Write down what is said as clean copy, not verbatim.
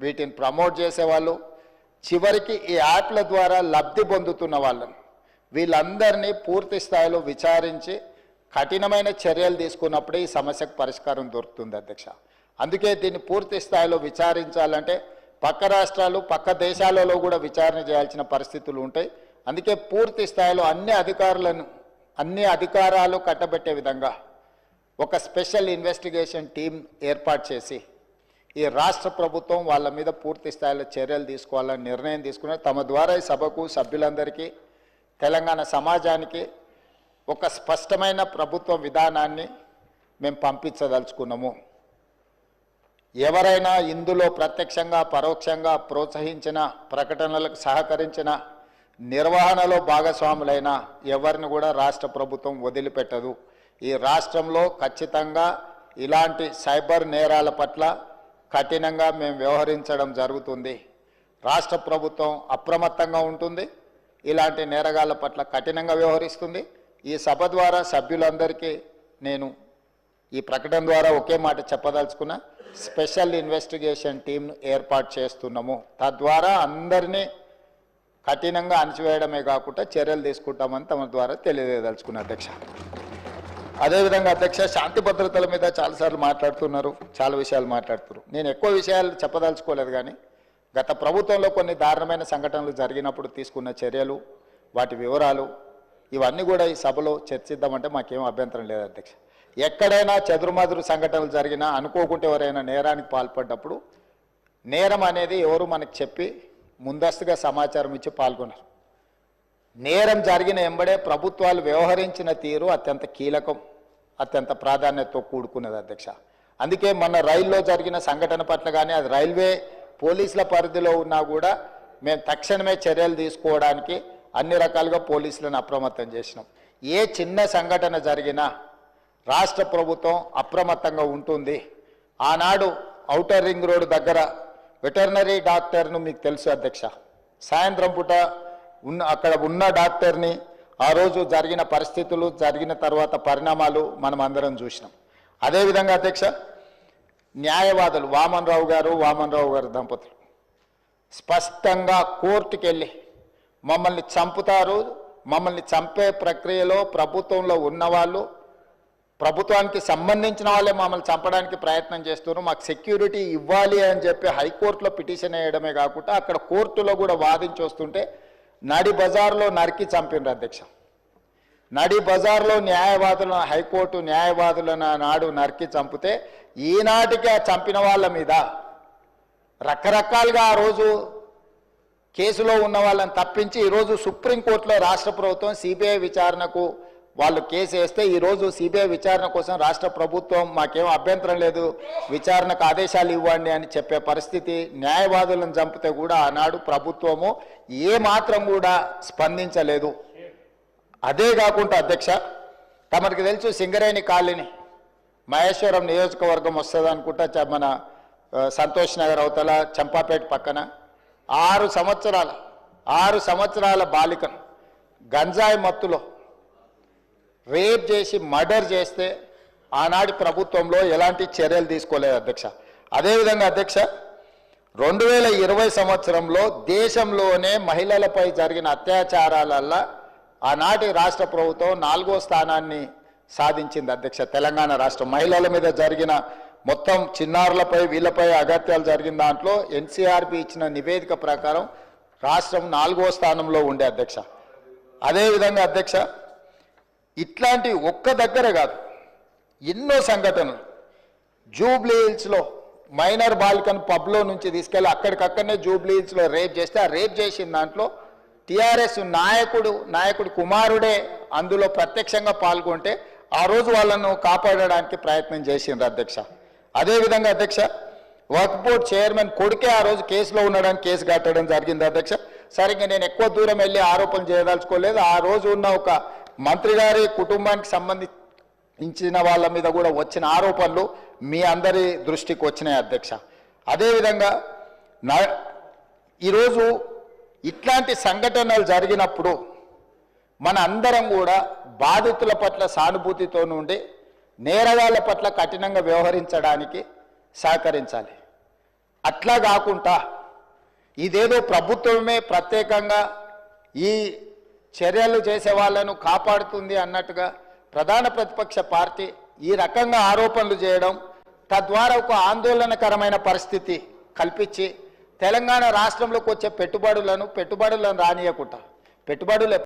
వీటిని ప్రమోట్ చేసేవాళ్ళు, చివరికి ఈ యాప్ల ద్వారా లబ్ధి పొందుతున్న వాళ్ళని వీళ్ళందరినీ పూర్తి స్థాయిలో విచారించి కఠినమైన చర్యలు తీసుకున్నప్పుడే ఈ సమస్యకు పరిష్కారం దొరుకుతుంది అధ్యక్ష. అందుకే దీన్ని పూర్తి స్థాయిలో విచారించాలంటే పక్క రాష్ట్రాలు పక్క దేశాలలో కూడా విచారణ చేయాల్సిన పరిస్థితులు ఉంటాయి. అందుకే పూర్తి స్థాయిలో అన్ని అధికారాలు కట్టబెట్టే విధంగా ఒక స్పెషల్ ఇన్వెస్టిగేషన్ టీం ఏర్పాటు చేసి ఈ రాష్ట్ర ప్రభుత్వం వాళ్ళ మీద పూర్తి స్థాయిలో చర్యలు తీసుకోవాలని నిర్ణయం తీసుకున్నారు. తమ ద్వారా ఈ సభకు సభ్యులందరికీ తెలంగాణ సమాజానికి ఒక స్పష్టమైన ప్రభుత్వ విధానాన్ని మేము పంపించదలుచుకున్నాము. ఎవరైనా ఇందులో ప్రత్యక్షంగా పరోక్షంగా ప్రోత్సహించిన, ప్రకటనలకు సహకరించిన, నిర్వహణలో భాగస్వాములైన ఎవరిని కూడా రాష్ట్ర ప్రభుత్వం వదిలిపెట్టదు. ఈ రాష్ట్రంలో ఖచ్చితంగా ఇలాంటి సైబర్ నేరాల పట్ల కఠినంగా మేము వ్యవహరించడం జరుగుతుంది. రాష్ట్ర ప్రభుత్వం అప్రమత్తంగా ఉంటుంది, ఇలాంటి నేరగాళ్ల పట్ల కఠినంగా వ్యవహరిస్తుంది. ఈ సభ ద్వారా సభ్యులందరికీ నేను ఈ ప్రకటన ద్వారా ఒకే మాట చెప్పదలుచుకున్నా, స్పెషల్ ఇన్వెస్టిగేషన్ టీంను ఏర్పాటు చేస్తున్నాము. తద్వారా అందరినీ కఠినంగా అణచివేయడమే కాకుండా చర్యలు తీసుకుంటామని తమ ద్వారా తెలియజేయదలుచుకున్నా అధ్యక్ష. అదేవిధంగా అధ్యక్ష, శాంతి భద్రతల మీద చాలాసార్లు మాట్లాడుతున్నారు, చాలా విషయాలు మాట్లాడుతున్నారు. నేను ఎక్కువ విషయాలు చెప్పదలుచుకోలేదు, కానీ గత ప్రభుత్వంలో కొన్ని దారుణమైన సంఘటనలు జరిగినప్పుడు తీసుకున్న చర్యలు, వాటి వివరాలు ఇవన్నీ కూడా ఈ సభలో చర్చిద్దామంటే మాకేం అభ్యంతరం లేదు అధ్యక్ష. ఎక్కడైనా చెదురుమదురు సంఘటనలు జరిగినా, అనుకోకుంటే ఎవరైనా నేరానికి పాల్పడ్డప్పుడు నేరం అనేది ఎవరు మనకు చెప్పి ముందస్తుగా సమాచారం ఇచ్చి పాల్గొన్నారు. నేరం జరిగిన ఎంబడే ప్రభుత్వాలు వ్యవహరించిన తీరు అత్యంత కీలకం, అత్యంత ప్రాధాన్యతతో కూడుకున్నది అధ్యక్ష. అందుకే మన రైల్లో జరిగిన సంఘటన పట్ల కానీ అది రైల్వే పోలీసుల పరిధిలో ఉన్నా కూడా మేము తక్షణమే చర్యలు తీసుకోవడానికి అన్ని రకాలుగా పోలీసులను అప్రమత్తం చేసినాం. ఏ చిన్న సంఘటన జరిగినా రాష్ట్ర ప్రభుత్వం అప్రమత్తంగా ఉంటుంది. ఆనాడు ఔటర్ రింగ్ రోడ్డు దగ్గర వెటర్నరీ డాక్టర్ను మీకు తెలుసు అధ్యక్ష, సాయంత్రం పూట అక్కడ ఉన్న డాక్టర్ని ఆ రోజు జరిగిన పరిస్థితులు, జరిగిన తర్వాత పరిణామాలు మనం అందరం చూసినాం. అదేవిధంగా అధ్యక్ష, న్యాయవాదులు వామన్ రావు గారు దంపతులు స్పష్టంగా కోర్టుకు వెళ్ళి మమ్మల్ని చంపుతారు, మమ్మల్ని చంపే ప్రక్రియలో ప్రభుత్వంలో ఉన్నవాళ్ళు, ప్రభుత్వానికి సంబంధించిన వాళ్ళే మమ్మల్ని చంపడానికి ప్రయత్నం చేస్తున్నారు, మాకు సెక్యూరిటీ ఇవ్వాలి అని చెప్పి హైకోర్టులో పిటిషన్ వేయడమే కాకుండా అక్కడ కోర్టులో కూడా వాదించి వస్తుంటే నడి బజార్లో నరికి చంపినారు అధ్యక్ష. నడి బజార్లో న్యాయవాదులను, హైకోర్టు న్యాయవాదులను నాడు నరికి చంపితే ఈనాటికి ఆ చంపిన వాళ్ళ మీద రకరకాలుగా ఆ రోజు కేసులో ఉన్న వాళ్ళని తప్పించి ఈరోజు సుప్రీంకోర్టులో రాష్ట్ర ప్రభుత్వం సిబిఐ విచారణకు వాళ్ళు కేసు వేస్తే ఈరోజు సిబిఐ విచారణ కోసం రాష్ట్ర ప్రభుత్వం మాకేం అభ్యంతరం లేదు, విచారణకు ఆదేశాలు ఇవ్వండి అని చెప్పే పరిస్థితి. న్యాయవాదులను చంపితే కూడా ఆనాడు ప్రభుత్వము ఏమాత్రం కూడా స్పందించలేదు. అదే కాకుండా అధ్యక్ష, తమరికి తెలుసు సింగరేణి కాలనీ మహేశ్వరం నియోజకవర్గం వస్తుంది అనుకుంటా, మన సంతోష్ నగర్ అవతల చంపాపేట పక్కన 6 సంవత్సరాల బాలికను గంజాయి మత్తులో రేప్ చేసి మర్డర్ చేస్తే ఆనాటి ప్రభుత్వంలో ఎలాంటి చర్యలు తీసుకోలేదు అధ్యక్ష. అదేవిధంగా అధ్యక్ష, 2020 సంవత్సరంలో దేశంలోనే మహిళలపై జరిగిన అత్యాచారాలల్లో ఆనాటి రాష్ట్ర ప్రభుత్వం 4వ స్థానాన్ని సాధించింది అధ్యక్ష. తెలంగాణ రాష్ట్రం మహిళల మీద జరిగిన మొత్తం చిన్నారులపై వీళ్ళపై అగత్యాలు జరిగిన దాంట్లో ఎన్సీఆర్బీ ఇచ్చిన నివేదిక ప్రకారం రాష్ట్రం 4వ స్థానంలో ఉండే అధ్యక్ష. అదేవిధంగా అధ్యక్ష, ఇట్లాంటి ఒక్క దగ్గర కాదు, ఎన్నో సంఘటనలు. జూబ్లీ హిల్స్లో మైనర్ బాలికను పబ్లో నుంచి తీసుకెళ్ళి అక్కడికక్కడనే జూబ్లీ హిల్స్లో రేప్ చేస్తే ఆ రేప్ చేసిన దాంట్లో టీఆర్ఎస్ నాయకుడు కుమారుడే అందులో ప్రత్యక్షంగా పాల్గొంటే ఆ రోజు వాళ్ళను కాపాడడానికి ప్రయత్నం చేసిండ్రు అధ్యక్ష. అదేవిధంగా అధ్యక్ష, వర్క్ బోర్డ్ చైర్మన్ కొడుకే ఆ రోజు కేసులో ఉండడానికి కేసు కట్టడం జరిగింది అధ్యక్ష. సరిగ్గా నేను ఎక్కువ దూరం వెళ్ళి ఆరోపణలు చేయదలుచుకోలేదు. ఆ రోజు ఉన్న ఒక మంత్రి గారి కుటుంబానికి సంబంధించిన వాళ్ళ మీద కూడా వచ్చిన ఆరోపణలు మీ అందరి దృష్టికి వచ్చినాయి అధ్యక్ష. అదేవిధంగా ఈరోజు ఇట్లాంటి సంఘటనలు జరిగినప్పుడు మన అందరం కూడా బాధితుల పట్ల సానుభూతితో నుండి నేరగాళ్ల పట్ల కఠినంగా వ్యవహరించడానికి సహకరించాలి. అట్లా కాకుండా ఇదేదో ప్రభుత్వమే ప్రత్యేకంగా ఈ చర్యలు చేసే వాళ్ళను కాపాడుతుంది అన్నట్టుగా ప్రధాన ప్రతిపక్ష పార్టీ ఈ రకంగా ఆరోపణలు చేయడం, తద్వారా ఒక ఆందోళనకరమైన పరిస్థితి కల్పించి తెలంగాణ రాష్ట్రంలోకి వచ్చే పెట్టుబడులను రానియకుండా పెట్టుబడులు